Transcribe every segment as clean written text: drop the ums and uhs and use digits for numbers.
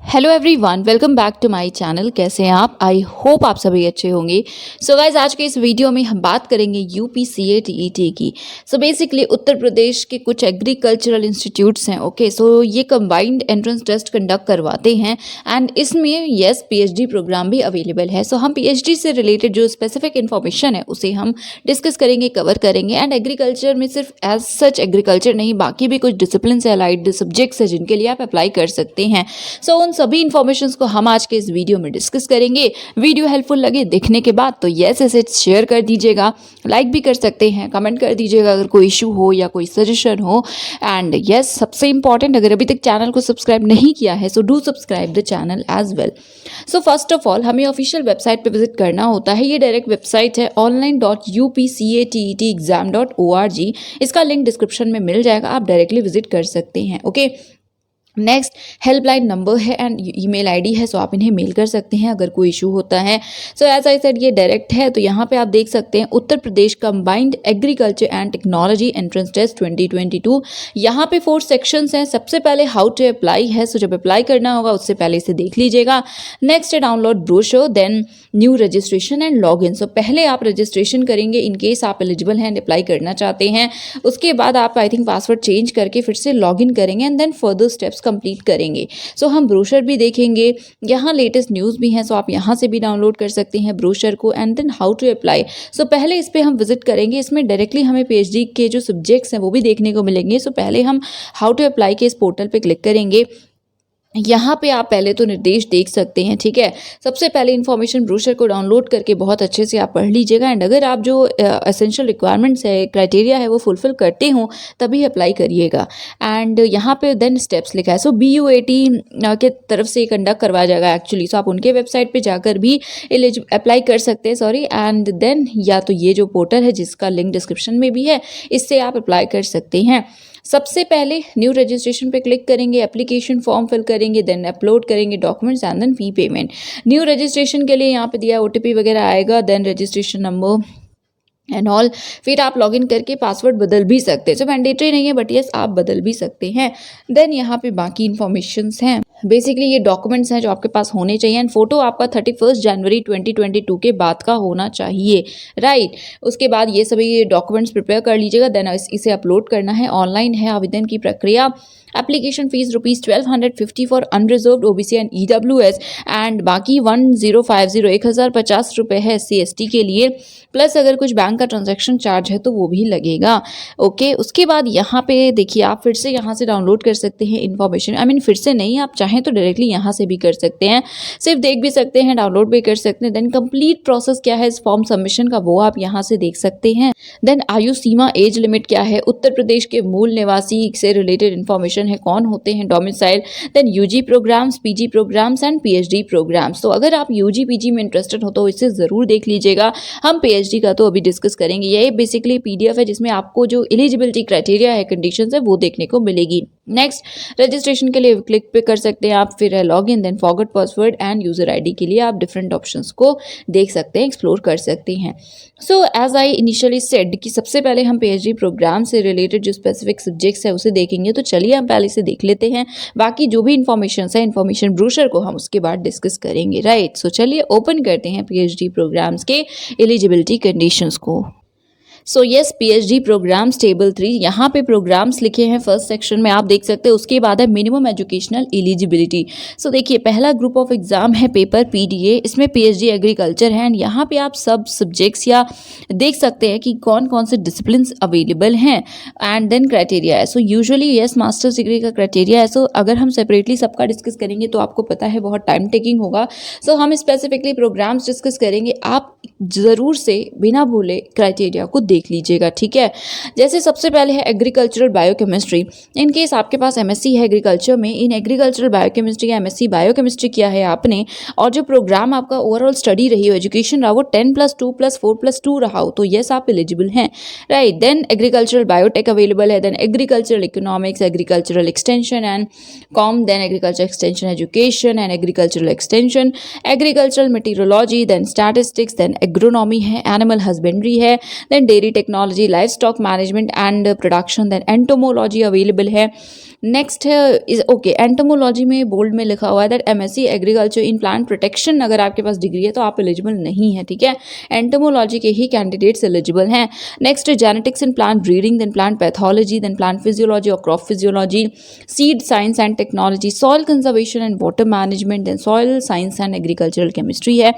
Hello everyone, welcome back to my channel. कैसे हैं आप? आई होप आप सभी अच्छे होंगे। सो गाइज, आज के इस वीडियो में हम बात करेंगे यूपीसीएटीईटी की। सो बेसिकली उत्तर प्रदेश के कुछ एग्रीकल्चरल इंस्टीट्यूट्स हैं। ओके, सो ये कंबाइंड एंट्रेंस टेस्ट कंडक्ट करवाते हैं एंड इसमें यस पीएचडी प्रोग्राम भी अवेलेबल है। सो हम पीएचडी से रिलेटेड जो स्पेसिफिक इन्फॉर्मेशन है उसे हम डिस्कस करेंगे, कवर करेंगे। एंड एग्रीकल्चर में सिर्फ एज सच एग्रीकल्चर नहीं, बाकी भी कुछ डिसिप्लिन से अलाइड सब्जेक्ट्स है जिनके लिए आप अप्लाई कर सकते हैं। सो उन सभी इन्फॉर्मेशन को हम आज के इस वीडियो में डिस्कस करेंगे। वीडियो हेल्पफुल लगे देखने के बाद तो यस इसे शेयर कर दीजिएगा, लाइक भी कर सकते हैं, कमेंट कर दीजिएगा अगर कोई इशू हो या कोई सजेशन हो। एंड यस, सबसे इंपॉर्टेंट, अगर अभी तक चैनल को सब्सक्राइब नहीं किया है so do subscribe the channel as well. So first of all हमें ऑफिशियल वेबसाइट पे विजिट करना होता है। ये डायरेक्ट वेबसाइट है online.upcateexam.org। इसका लिंक डिस्क्रिप्शन में मिल जाएगा, आप डायरेक्टली विजिट कर सकते हैं। ओके, नेक्स्ट हेल्पलाइन नंबर है एंड ईमेल आईडी है, सो आप इन्हें मेल कर सकते हैं अगर कोई इशू होता है। सो एज आई सेड ये डायरेक्ट है, तो यहाँ पे आप देख सकते हैं Uttar Pradesh combined agriculture and technology entrance test 2022। यहाँ पे 4 सेक्शंस हैं। सबसे पहले हाउ टू अप्लाई है, सो जब अप्लाई करना होगा उससे पहले इसे देख लीजिएगा। नेक्स्ट है download brochure, then new registration and log in. So पहले आप रजिस्ट्रेशन करेंगे इन केस आप एलिजिबल हैं, अप्लाई करना चाहते हैं। उसके बाद आप आई थिंक पासवर्ड चेंज करके फिर से लॉग इन करेंगे and then further steps complete करेंगे। सो हम ब्रोशर भी देखेंगे, यहाँ लेटेस्ट न्यूज़ भी हैं, सो आप यहाँ से भी डाउनलोड कर सकते हैं ब्रोशर को। And then how to apply, so पहले इस पर हम विजिट करेंगे। इसमें डायरेक्टली हमें पीएचडी के जो सब्जेक्ट्स हैं वो भी देखने को मिलेंगे। सो पहले हम हाउ टू अप्लाई के इस पोर्टल पे क्लिक करेंगे। यहाँ पे आप पहले तो निर्देश देख सकते हैं, ठीक है। सबसे पहले इन्फॉर्मेशन ब्रोशर को डाउनलोड करके बहुत अच्छे से आप पढ़ लीजिएगा। एंड अगर आप जो एसेंशियल रिक्वायरमेंट्स है, क्राइटेरिया है वो फुलफिल करते हो तभी अप्लाई करिएगा। एंड यहाँ पे देन स्टेप्स लिखा है। सो BUAT के तरफ से कंडक्ट करवाया जाएगा एक्चुअली। सो आप उनके वेबसाइट पे जाकर भी अप्लाई कर सकते हैं, सॉरी। एंड देन या तो ये जो पोर्टल है जिसका लिंक डिस्क्रिप्शन में भी है, इससे आप अप्लाई कर सकते हैं। सबसे पहले न्यू रजिस्ट्रेशन पे क्लिक करेंगे, एप्लीकेशन फॉर्म फिल करेंगे, देन अपलोड करेंगे documents and then fee payment. New registration के लिए यहाँ पे दिया OTP वगैरह आएगा, then registration number and all. फिर आप लॉगिन करके पासवर्ड बदल भी सकते हैं। सो मैंडेटरी नहीं है बट यस आप बदल भी सकते हैं। देन यहाँ पे बाकी इन्फॉर्मेशंस हैं। बेसिकली ये डॉक्यूमेंट्स हैं जो आपके पास होने चाहिए। एंड फोटो आपका 31 जनवरी 2022 के बाद का होना चाहिए, राइट। उसके बाद ये सभी डॉक्यूमेंट्स प्रिपेयर कर लीजिएगा। देन इसे अपलोड करना है। ऑनलाइन है आवेदन की प्रक्रिया। Application fees ₹1250 for unreserved OBC and EWS and बाकी 1050 रुपये है SC ST के लिए। प्लस अगर कुछ बैंक का ट्रांजैक्शन चार्ज है तो वो भी लगेगा। ओके, उसके बाद यहाँ पे देखिए आप फिर से यहाँ से डाउनलोड कर सकते हैं इन्फॉर्मेशन। फिर से नहीं, आप चाहें तो डायरेक्टली यहाँ से भी कर सकते हैं, सिर्फ देख भी सकते हैं, डाउनलोड भी कर सकते हैं। देन कंप्लीट प्रोसेस क्या है इस फॉर्म सबमिशन का वो आप यहाँ से देख सकते हैं। देन आयु सीमा, एज लिमिट क्या है, उत्तर प्रदेश के मूल निवासी से रिलेटेड इन्फॉर्मेशन है, कौन होते हैं, domicile, then UG programs, PG programs and PhD programs. तो अगर आप UG PG में इंटरेस्टेड हो तो इसे ज़रूर देख लीजिएगा। हम PhD का तो अभी डिस्कस करेंगे। ये बेसिकली PDF है जिसमें आपको जो एलिजिबिलिटी क्राइटेरिया है, कंडीशंस है वो देखने को मिलेगी। नेक्स्ट रजिस्ट्रेशन के लिए क्लिक पे कर सकते हैं आप, फिर है login, then forget password and user ID के लिए आप डिफरेंट ऑप्शंस को देख सकते हैं, एक्सप्लोर कर सकते हैं। So as I initially said कि सबसे पहले हम PhD प्रोग्राम से रिलेटेड जो स्पेसिफिक सब्जेक्ट्स है उसे देखेंगे। तो चलिए हम पहले से देख लेते हैं, बाकी जो भी इन्फॉर्मेशन है, इन्फॉर्मेशन ब्रोशर को हम उसके बाद डिस्कस करेंगे, राइट। सो चलिए ओपन करते हैं PhD प्रोग्राम्स के एलिजिबिलिटी कंडीशंस को। So yes PhD programs table 3, यहाँ पे प्रोग्राम्स लिखे हैं फर्स्ट सेक्शन में, आप देख सकते हैं। उसके बाद है मिनिमम एजुकेशनल एलिजिबिलिटी। सो देखिए पहला ग्रुप ऑफ एग्जाम है पेपर PDA, इसमें PhD एग्रीकल्चर है। एंड यहाँ पे आप सब सब्जेक्ट्स या देख सकते हैं कि कौन कौन से डिसिप्लिन अवेलेबल हैं। एंड देन क्राइटेरिया है। So usually yes masters degree का क्राइटेरिया है। सो अगर हम सेपरेटली सबका डिस्कस करेंगे तो आपको पता है बहुत टाइम टेकिंग होगा। सो हम स्पेसिफिकली प्रोग्राम्स डिस्कस करेंगे, आप ज़रूर से बिना भूले क्राइटेरिया को देख लीजिएगा, ठीक है। जैसे सबसे पहले है एग्रीकल्चरल बायोकेमिस्ट्री। इन केस आपके पास MSc है एग्रीकल्चर में, इन एग्रीकल्चरल बायोकेमिस्ट्री या MSc बायोकेमिस्ट्री किया है आपने, और जो प्रोग्राम आपका ओवरऑल स्टडी रही हो, एजुकेशन रहा वो 10+2+4+2 रहा हो, तो यस आप एलिजिबल हैं, right. Then agricultural biotech available है, then agricultural economics, agricultural extension and com, then agriculture extension education and agricultural extension, agricultural meteorology, then statistics, then agronomy है, एनिमल हस्बेंड्री है, then dairy technology, livestock management and production, then entomology available है, next है is okay, entomology में bold में लिखा हुआ है that MSc agriculture in plant protection अगर आपके पास डिग्री है तो आप एलिजिबल नहीं है, ठीक है। एंटोमोलॉजी के ही कैंडिडेट्स एलिजिबल हैं। Next genetics in plant breeding, then plant pathology, then plant physiology और crop physiology, seed science and technology, soil conservation and water management, then soil science and agricultural chemistry है।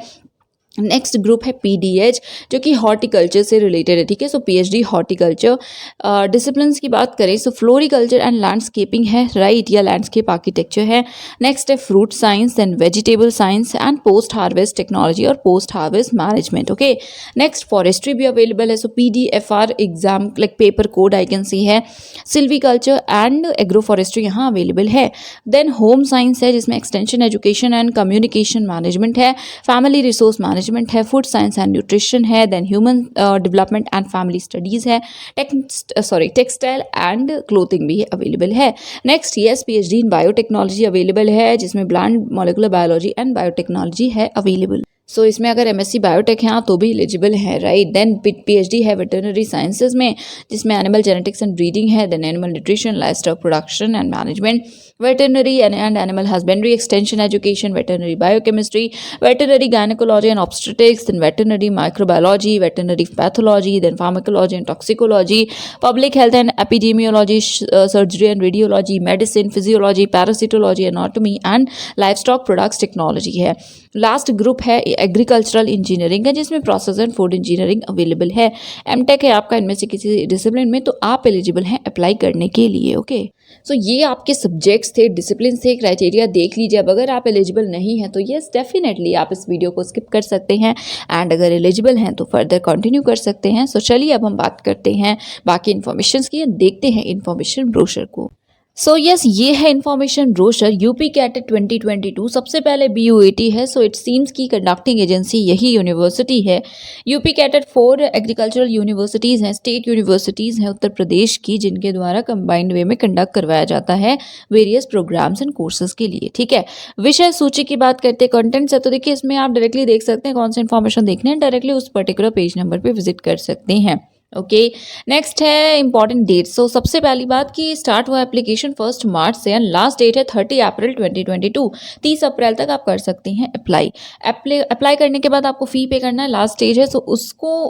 Next group है PDH जो कि horticulture से related है, ठीक है। सो PhD horticulture. Disciplines की बात करें सो फ्लोरिकल्चर एंड लैंडस्केपिंग है, राइट, या लैंडस्केप आर्किटेक्चर है। नेक्स्ट है fruit science, then vegetable science and post harvest technology और post harvest management, okay. Next forestry भी अवेलेबल है, so PDFR exam like paper code I can see है। Silviculture and agro forestry यहाँ available है। Then home science है जिसमें extension education and communication management है। Family resource management है, food science and nutrition है, then human development and family studies है, textile and clothing भी अवेलेबल है। Next yes PhD in biotechnology available है जिसमें plant molecular biology and biotechnology है available. So इसमें अगर एमएससी बायोटेक है तो भी एलिजिबल है, राइट। देन पीएचडी है वेटरनरी साइंसेज में जिसमें एनिमल जेनेटिक्स एंड ब्रीडिंग है, then animal nutrition, livestock production and management, veterinary and animal husbandry, extension education, veterinary biochemistry, veterinary gynaecology and obstetrics, then veterinary microbiology, veterinary pathology, then pharmacology and toxicology, public health and epidemiology, surgery and radiology, medicine, physiology, parasitology, anatomy and livestock products technology है। Last group है agricultural engineering है जिसमें process and food engineering available है। MTech है आपका इनमें से किसी डिसिप्लिन में तो आप एलिजिबल हैं अप्लाई करने के लिए, ओके। सो ये आपके सब्जेक्ट्स थे, डिसिप्लिन थे, क्राइटेरिया देख लीजिए। अब अगर आप एलिजिबल नहीं हैं तो यस डेफिनेटली आप इस वीडियो को स्किप कर सकते हैं एंड अगर एलिजिबल हैं तो फर्दर कंटिन्यू कर सकते हैं। सो चलिए अब हम बात करते हैं बाकी इन्फॉर्मेशन की, देखते हैं इन्फॉर्मेशन ब्रोशर को। सो यस ये है इन्फॉर्मेशन ब्रोशर यूपी कैटेट 2022। सबसे पहले BUAT है, सो इट सीम्स की कंडक्टिंग एजेंसी यही यूनिवर्सिटी है। यूपी कैटेट 4 एग्रीकल्चरल यूनिवर्सिटीज़ हैं, स्टेट यूनिवर्सिटीज़ हैं उत्तर प्रदेश की जिनके द्वारा कंबाइंड वे में कंडक्ट करवाया जाता है वेरियस प्रोग्राम्स एंड कोर्सेज के लिए, ठीक है। विषय सूची की बात करते हैं कंटेंट्स है तो देखिए इसमें आप डायरेक्टली देख सकते हैं कौन सा इन्फॉर्मेशन देखने हैं, डायरेक्टली उस पर्टिकुलर पेज नंबर पर विजिट कर सकते हैं, ओके। नेक्स्ट है इंपॉर्टेंट डेट। सो सबसे पहली बात कि स्टार्ट हुआ एप्लीकेशन 1 मार्च से एंड लास्ट डेट है 30 अप्रैल 2022। 30 अप्रैल तक आप कर सकते हैं अप्लाई करने के बाद आपको फ़ी पे करना है, लास्ट स्टेज है। सो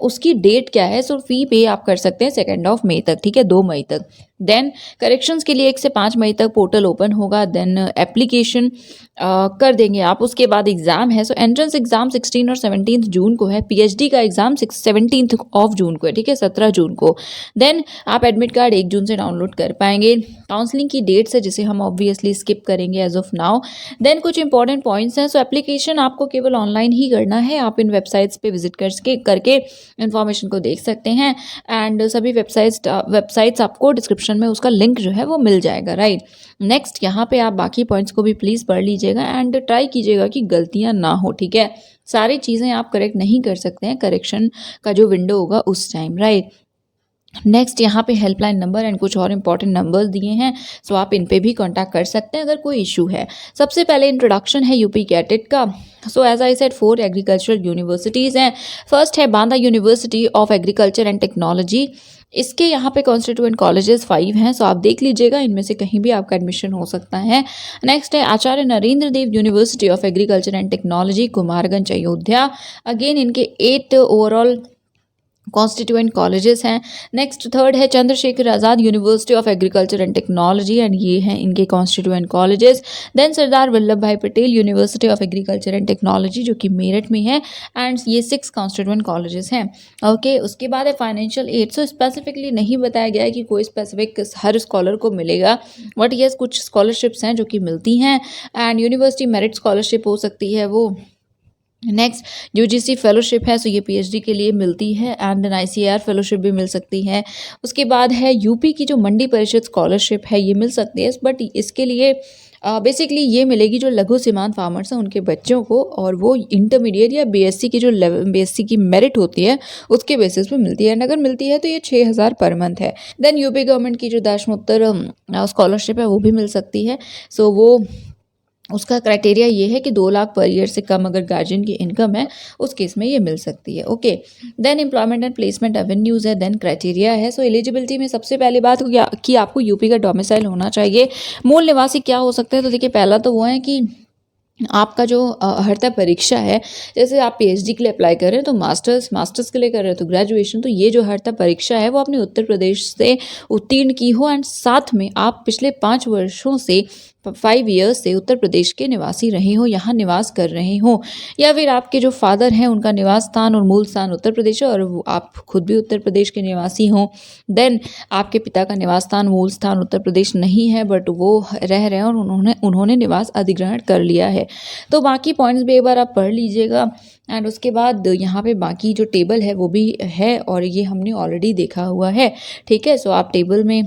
उसकी डेट क्या है, सो फ़ी पे आप कर सकते हैं 2 मई तक, ठीक है, 2 मई तक। देन करेक्शंस के लिए 1 से 5 मई तक पोर्टल ओपन होगा, देन एप्लीकेशन कर देंगे आप। उसके बाद एग्ज़ाम है, सो एंट्रेंस एग्ज़ाम 16 और 17 जून को है। पीएचडी का एग्ज़ाम 17 ऑफ जून को है, ठीक है, 17 जून को। देन आप एडमिट कार्ड 1 जून से डाउनलोड कर पाएंगे। काउंसलिंग की डेट्स है जिसे हम ऑब्वियसली स्किप करेंगे एज ऑफ नाउ। देन कुछ इंपॉर्टेंट पॉइंट्स हैं। सो एप्लीकेशन आपको केवल ऑनलाइन ही करना है, आप इन वेबसाइट्स पे विजिट करके इन्फॉर्मेशन को देख सकते हैं एंड सभी वेबसाइट्स आपको डिस्क्रिप्शन में उसका लिंक जो है वो मिल जाएगा, राइट। नेक्स्ट यहाँ पे आप बाकी पॉइंट्स को भी प्लीज़ पढ़ लीजिएगा एंड ट्राई कीजिएगा कि गलतियाँ ना हो, ठीक है। सारी चीज़ें आप करेक्ट नहीं कर सकते हैं, करेक्शन का जो विंडो होगा उस टाइम, राइट। नेक्स्ट यहाँ पे हेल्पलाइन नंबर एंड कुछ और इंपॉर्टेंट नंबर्स दिए हैं, सो आप इन पे भी कांटेक्ट कर सकते हैं अगर कोई इशू है। सबसे पहले इंट्रोडक्शन है यूपी कैटेट का। So as I said 4 agricultural universities हैं। फर्स्ट है Banda university of agriculture and technology. इसके यहाँ पे कॉन्स्टिट्यूएंट कॉलेजेस 5 हैं, सो आप देख लीजिएगा इनमें से कहीं भी आपका एडमिशन हो सकता है। नेक्स्ट है Acharya Narendra Dev university of agriculture and technology Kumarganj Ayodhya. Again इनके 8 ओवरऑल कॉन्स्टिट्यूएंट कॉलेजेस हैं। नेक्स्ट थर्ड है Chandrashekhar Azad university of agriculture and technology and ये हैं इनके constituent colleges. Then Sardar Vallabh Bhai Patel university of agriculture and technology जो कि मेरठ में है एंड ये 6 कॉन्स्टिट्यूएंट कॉलेजेस हैं, ओके। उसके बाद है फाइनेंशियल एड। सो स्पेसिफिकली नहीं बताया गया है कि कोई स्पेसिफिक हर स्कॉलर को मिलेगा, बट येस कुछ स्कॉलरशिप्स हैं जो कि मिलती हैं एंड यूनिवर्सिटी मेरिट स्कॉलरशिप हो सकती है वो। नेक्स्ट यूजीसी फेलोशिप है, सो ये पीएचडी के लिए मिलती है एंड देन आईसीएआर फेलोशिप भी मिल सकती है। उसके बाद है यूपी की जो मंडी परिषद स्कॉलरशिप है ये मिल सकती है, बट इसके लिए बेसिकली ये मिलेगी जो लघु सीमांत फार्मर्स हैं उनके बच्चों को, और वो इंटरमीडिएट या बीएससी की जो बीएससी की मेरिट होती है उसके बेसिस पे मिलती है एंड अगर मिलती है तो ये 6000 पर मंथ है। देन यूपी गवर्नमेंट की जो दाशमोत्तर स्कॉलरशिप है वो भी मिल सकती है, सो वो उसका क्राइटेरिया ये है कि 2 लाख पर ईयर से कम अगर गार्जियन की इनकम है, उस केस में ये मिल सकती है। Okay, then employment and placement avenues है, देन क्राइटेरिया है। सो एलिजिबिलिटी में सबसे पहली बात कि आपको यूपी का डोमिसाइल होना चाहिए। मूल निवासी क्या हो सकता है, तो देखिए पहला तो वो है कि आपका जो अर्हता परीक्षा है, जैसे आप पीएचडी के लिए अप्लाई कर रहे हैं तो मास्टर्स के लिए कर रहे हैं तो ग्रेजुएशन, तो ये जो अर्हता परीक्षा है वो अपने उत्तर प्रदेश से उत्तीर्ण की हो, एंड साथ में आप पिछले 5 वर्षों से 5 ईयर्स से उत्तर प्रदेश के निवासी रहे हो, यहाँ निवास कर रहे हो, या फिर आपके जो फादर हैं उनका निवास स्थान और मूल स्थान उत्तर प्रदेश है और आप खुद भी उत्तर प्रदेश के निवासी हों। देन आपके पिता का निवास स्थान मूल स्थान उत्तर प्रदेश नहीं है, बट वो रह रहे हैं और उन्होंने निवास अधिग्रहण कर लिया है। तो बाकी पॉइंट्स भी एक बार आप पढ़ लीजिएगा, एंड उसके बाद यहाँ पे बाकी जो टेबल है वो भी है और ये हमने ऑलरेडी देखा हुआ है। ठीक है, सो आप टेबल में,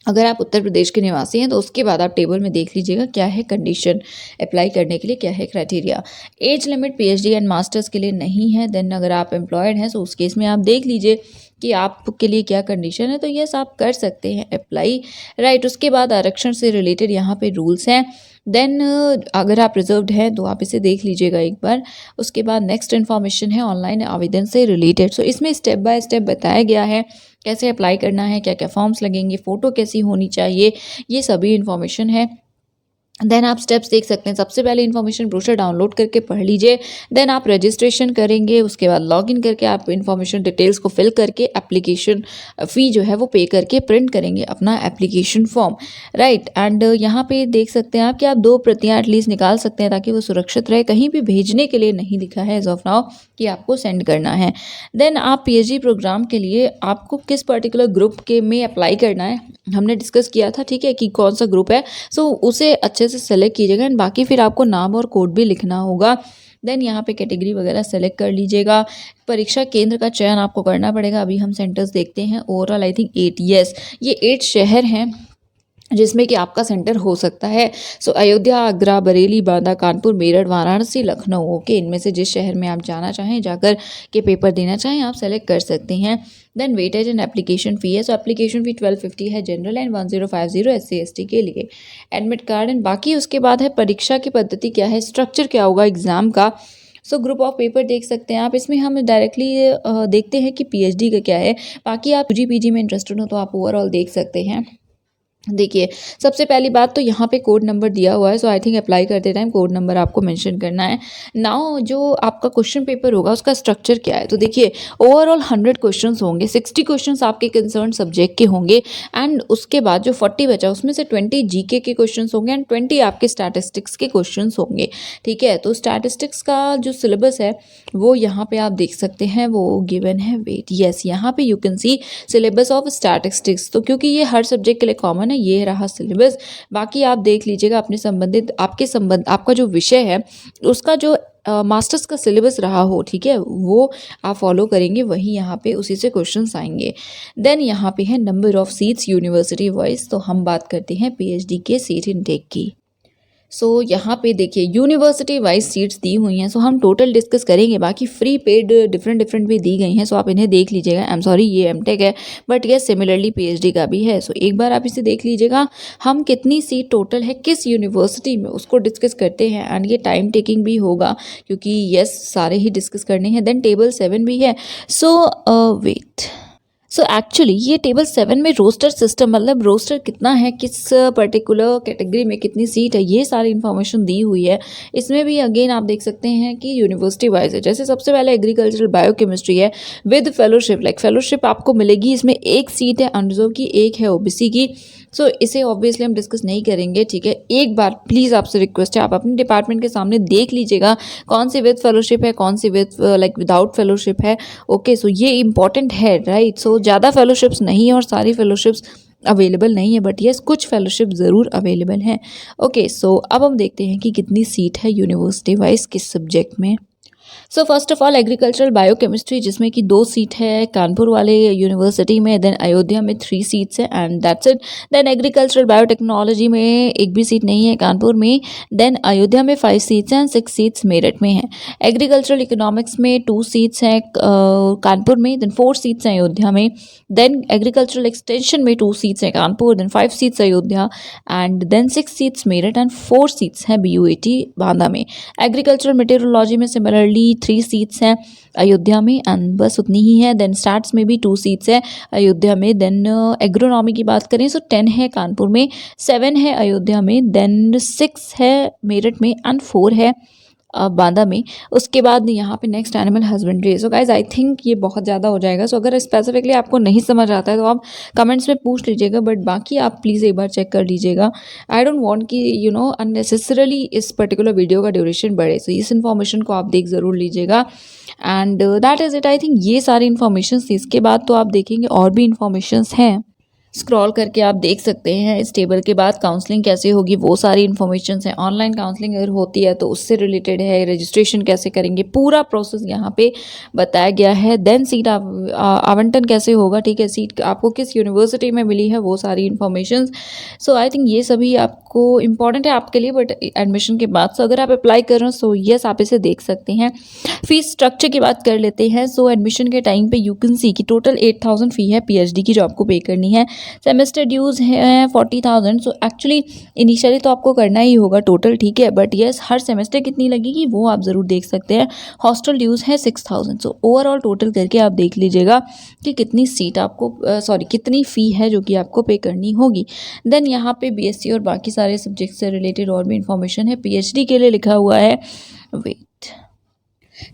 अगर आप उत्तर प्रदेश के निवासी हैं तो उसके बाद आप टेबल में देख लीजिएगा क्या है कंडीशन अप्लाई करने के लिए, क्या है criteria. Age limit PhD and masters के लिए नहीं है। देन अगर आप एम्प्लॉयड हैं तो उस केस में आप देख लीजिए कि आपके लिए क्या कंडीशन है, तो यस आप कर सकते हैं अप्लाई, राइट। उसके बाद आरक्षण से रिलेटेड यहाँ पे रूल्स हैं। देन अगर आप रिजर्व्ड हैं तो आप इसे देख लीजिएगा एक बार। उसके बाद नेक्स्ट इन्फॉर्मेशन है ऑनलाइन आवेदन से रिलेटेड। सो इसमें स्टेप बाय स्टेप बताया गया है कैसे अप्लाई करना है, क्या क्या फॉर्म्स लगेंगे, फ़ोटो कैसी होनी चाहिए, ये सभी इन्फॉर्मेशन है। देन आप स्टेप्स देख सकते हैं। सबसे पहले इन्फॉर्मेशन ब्रोशर डाउनलोड करके पढ़ लीजिए। देन आप रजिस्ट्रेशन करेंगे, उसके बाद लॉगिन करके आप इन्फॉर्मेशन डिटेल्स को फिल करके एप्लीकेशन फ़ी जो है वो पे करके प्रिंट करेंगे अपना एप्लीकेशन फॉर्म, राइट। एंड यहाँ पे देख सकते हैं आप कि आप 2 प्रतियाँ एटलीस्ट निकाल सकते हैं ताकि वो सुरक्षित रहे। कहीं भी भेजने के लिए नहीं लिखा है एज ऑफ नाउ कि आपको सेंड करना है। देन आप पीएचडी प्रोग्राम के लिए आपको किस पर्टिकुलर ग्रुप के में अप्लाई करना है, हमने डिस्कस किया था, ठीक है, कि कौन सा ग्रुप है। सो उसे अच्छे से सेलेक्ट कीजिएगा, एंड बाकी फिर आपको नाम और कोड भी लिखना होगा। देन यहाँ पे कैटेगरी वगैरह सेलेक्ट कर लीजिएगा। परीक्षा केंद्र का चयन आपको करना पड़ेगा। अभी हम सेंटर्स देखते हैं। ओवरऑल आई थिंक 8, यस ये 8 शहर हैं जिसमें कि आपका सेंटर हो सकता है। सो अयोध्या, आगरा, बरेली, बांदा, कानपुर, मेरठ, वाराणसी, लखनऊ, ओके, इनमें से जिस शहर में आप जाना चाहें, जाकर के पेपर देना चाहें, आप सेलेक्ट कर सकते हैं। Then weightage and application fee है। सो एप्लीकेशन फ़ी 1250 है जनरल एंड 1050 SC/ST के लिए। एडमिट कार्ड एंड बाकी उसके बाद है परीक्षा की पद्धति क्या है, स्ट्रक्चर क्या होगा एग्ज़ाम का। सो ग्रुप ऑफ पेपर देख सकते हैं आप। इसमें हम डायरेक्टली देखते हैं कि पीएचडी का क्या है। बाकी आप यूजी पीजी में इंटरेस्टेड हो तो आप ओवरऑल देख सकते हैं। देखिए सबसे पहली बात तो यहाँ पे कोड नंबर दिया हुआ है। सो आई थिंक अप्लाई करते टाइम कोड नंबर आपको मेंशन करना है। नाउ जो आपका क्वेश्चन पेपर होगा उसका स्ट्रक्चर क्या है, तो देखिए ओवरऑल 100 क्वेश्चंस होंगे। 60 क्वेश्चंस आपके कंसर्न सब्जेक्ट के होंगे, एंड उसके बाद जो 40 बचा उसमें से 20 जीके के क्वेश्चंस होंगे एंड 20 आपके स्टैटिस्टिक्स के क्वेश्चंस होंगे। ठीक है, तो स्टैटिस्टिक्स का जो सिलेबस है वो यहाँ पे आप देख सकते हैं, वो गिवन है। वेट, यस यहाँ पे you can see syllabus of statistics. तो क्योंकि ये हर सब्जेक्ट के लिए कॉमन है, ये रहा सिलेबस। बाकी आप देख लीजिएगा अपने संबंधित आपका जो विषय है उसका जो मास्टर्स का सिलेबस रहा हो, ठीक है, वो आप फॉलो करेंगे, वही यहाँ पे उसी से क्वेश्चंस आएंगे। देन यहाँ पे है number of seats university wise. तो हम बात करते हैं पीएचडी के सीट इनटेक की। सो यहाँ पे देखिए यूनिवर्सिटी वाइज सीट्स दी हुई हैं। सो हम टोटल डिस्कस करेंगे, बाकी फ्री पेड डिफरेंट भी दी गई हैं। सो आप इन्हें देख लीजिएगा। आई एम सॉरी ये एमटेक है, बट ये सिमिलरली पीएचडी का भी है। सो एक बार आप इसे देख लीजिएगा। हम कितनी सीट टोटल है किस यूनिवर्सिटी में उसको डिस्कस करते हैं, एंड ये टाइम टेकिंग भी होगा क्योंकि यस सारे ही डिस्कस करने हैं। देन टेबल 7 भी है। सो वेट, सो एक्चुअली ये टेबल 7 में रोस्टर सिस्टम, मतलब रोस्टर कितना है, किस पर्टिकुलर कैटेगरी में कितनी सीट है, ये सारी इन्फॉर्मेशन दी हुई है। इसमें भी अगेन आप देख सकते हैं कि यूनिवर्सिटी वाइज है। जैसे सबसे पहले एग्रीकल्चरल बायोकेमिस्ट्री है विद फेलोशिप, लाइक फेलोशिप आपको मिलेगी। इसमें 1 सीट है अनरिजर्व की, 1 है ओबीसी की। सो इसे ऑब्वियसली हम डिस्कस नहीं करेंगे, ठीक है। एक बार प्लीज़ आपसे रिक्वेस्ट है, आप अपने डिपार्टमेंट के सामने देख लीजिएगा कौन सी विद फेलोशिप है, कौन सी विद लाइक विदाउट फेलोशिप है। ओके, सो ये इंपॉर्टेंट है, राइट। सो ज़्यादा फेलोशिप्स नहीं है और सारी फेलोशिप्स अवेलेबल नहीं है, बट यस कुछ फेलोशिप ज़रूर अवेलेबल हैं। ओके, सो अब हम देखते हैं कि कितनी सीट है यूनिवर्सिटी वाइज किस सब्जेक्ट में। सो first of all agricultural biochemistry, जिसमें कि 2 सीट है कानपुर वाले यूनिवर्सिटी में, देन अयोध्या में 3 सीट्स है and that's it. Then agricultural biotechnology में एक भी सीट नहीं है कानपुर में, देन अयोध्या में 5 सीट्स हैं, 6 सीट्स मेरठ में हैं। एग्रीकल्चरल इकोनॉमिक्स में 2 सीट्स हैं कानपुर में, देन 4 सीट्स हैं अयोध्या में। देन एग्रीकल्चरल एक्सटेंशन में 2 सीट्स हैं Kanpur, then 5 seats Ayodhya and then 6 seats Meerut and 4 seats हैं BUAT बांदा में। एग्रीकल्चरल मेटेरोलॉजी में सिमिलरली 3 सीट्स हैं अयोध्या में एंड बस उतनी ही है। देन स्टैट्स में भी 2 सीट्स है अयोध्या में। देन एग्रोनॉमी की बात करें तो 10 है कानपुर में, 7 है अयोध्या में, देन 6 है मेरठ में एंड 4 है बांदा में। उसके बाद यहाँ पे next animal husbandry. So guys I think ये बहुत ज़्यादा हो जाएगा। सो अगर स्पेसिफिकली आपको नहीं समझ आता है तो आप कमेंट्स में पूछ लीजिएगा, बट बाकी आप प्लीज़ एक बार चेक कर लीजिएगा। आई डोंट वांट कि अननेसेसरली इस पर्टिकुलर वीडियो का ड्यूरेशन बढ़े। सो इस इन्फॉर्मेशन को आप देख ज़रूर लीजिएगा and that is it. I think ये सारी इन्फॉर्मेशन थी। इसके बाद तो आप देखेंगे और भी इन्फॉर्मेशंस हैं, स्क्रॉल करके आप देख सकते हैं। इस टेबल के बाद काउंसलिंग कैसे होगी वो सारी इन्फॉर्मेशन है। ऑनलाइन काउंसलिंग अगर होती है तो उससे रिलेटेड है, रजिस्ट्रेशन कैसे करेंगे, पूरा प्रोसेस यहाँ पे बताया गया है। देन सीट आवंटन कैसे होगा, ठीक है, सीट आपको किस यूनिवर्सिटी में मिली है वो सारी इन्फॉर्मेशन। सो आई थिंक ये सभी आपको इंपॉर्टेंट है आपके लिए, बट एडमिशन के बाद। सो अगर आप अप्लाई कर रहे हो सो यस आप इसे देख सकते हैं। फीस स्ट्रक्चर की बात कर लेते हैं। सो एडमिशन के टाइम पे यू कैन सी कि टोटल 8,000 फी है PhD की जो आपको पे करनी है। सेमेस्टर ड्यूज़ हैं 40,000। सो एक्चुअली इनिशियली तो आपको करना ही होगा टोटल, ठीक है, बट यस हर सेमेस्टर कितनी लगेगी वो आप ज़रूर देख सकते हैं। हॉस्टल ड्यूज़ है 6,000। सो ओवरऑल टोटल करके आप देख लीजिएगा कि कितनी सीट आपको कितनी फ़ी है जो कि आपको पे करनी होगी। देन यहाँ पे BSc और बाकी सारे सब्जेक्ट से रिलेटेड और भी इन्फॉर्मेशन है। PhD के लिए लिखा हुआ है, वेट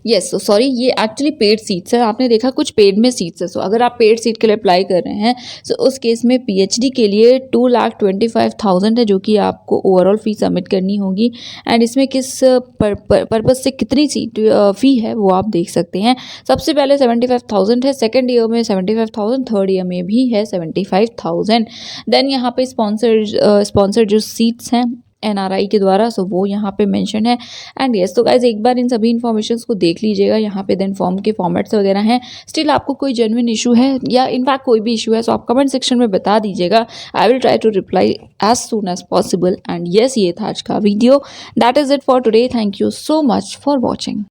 यस सो सॉरी, ये एक्चुअली पेड सीट्स है। आपने देखा कुछ पेड में सीट्स है। सो अगर आप पेड सीट के लिए अप्लाई कर रहे हैं सो उस केस में PhD के लिए 2,25,000 है जो कि आपको ओवरऑल फी सबमिट करनी होगी एंड इसमें किस पर्पज़ से कितनी सीट फ़ी है वो आप देख सकते हैं। सबसे पहले 75,000 है, सेकेंड ईयर में 75,000, थर्ड ईयर में भी है 75,000। देन यहाँ पे स्पॉन्सर जो सीट्स हैं NRI के द्वारा सो वो यहाँ पे मेंशन है एंड यस। तो गाइज एक बार इन सभी इन्फॉर्मेशंस को देख लीजिएगा। यहाँ पे देन फॉर्म के फॉर्मेट्स वगैरह हैं। स्टिल आपको कोई जेन्युइन इशू है या इनफैक्ट कोई भी इशू है सो आप कमेंट सेक्शन में बता दीजिएगा। I will try to reply as soon as possible and yes ये था आज का video. That is it for today. Thank you so much for watching.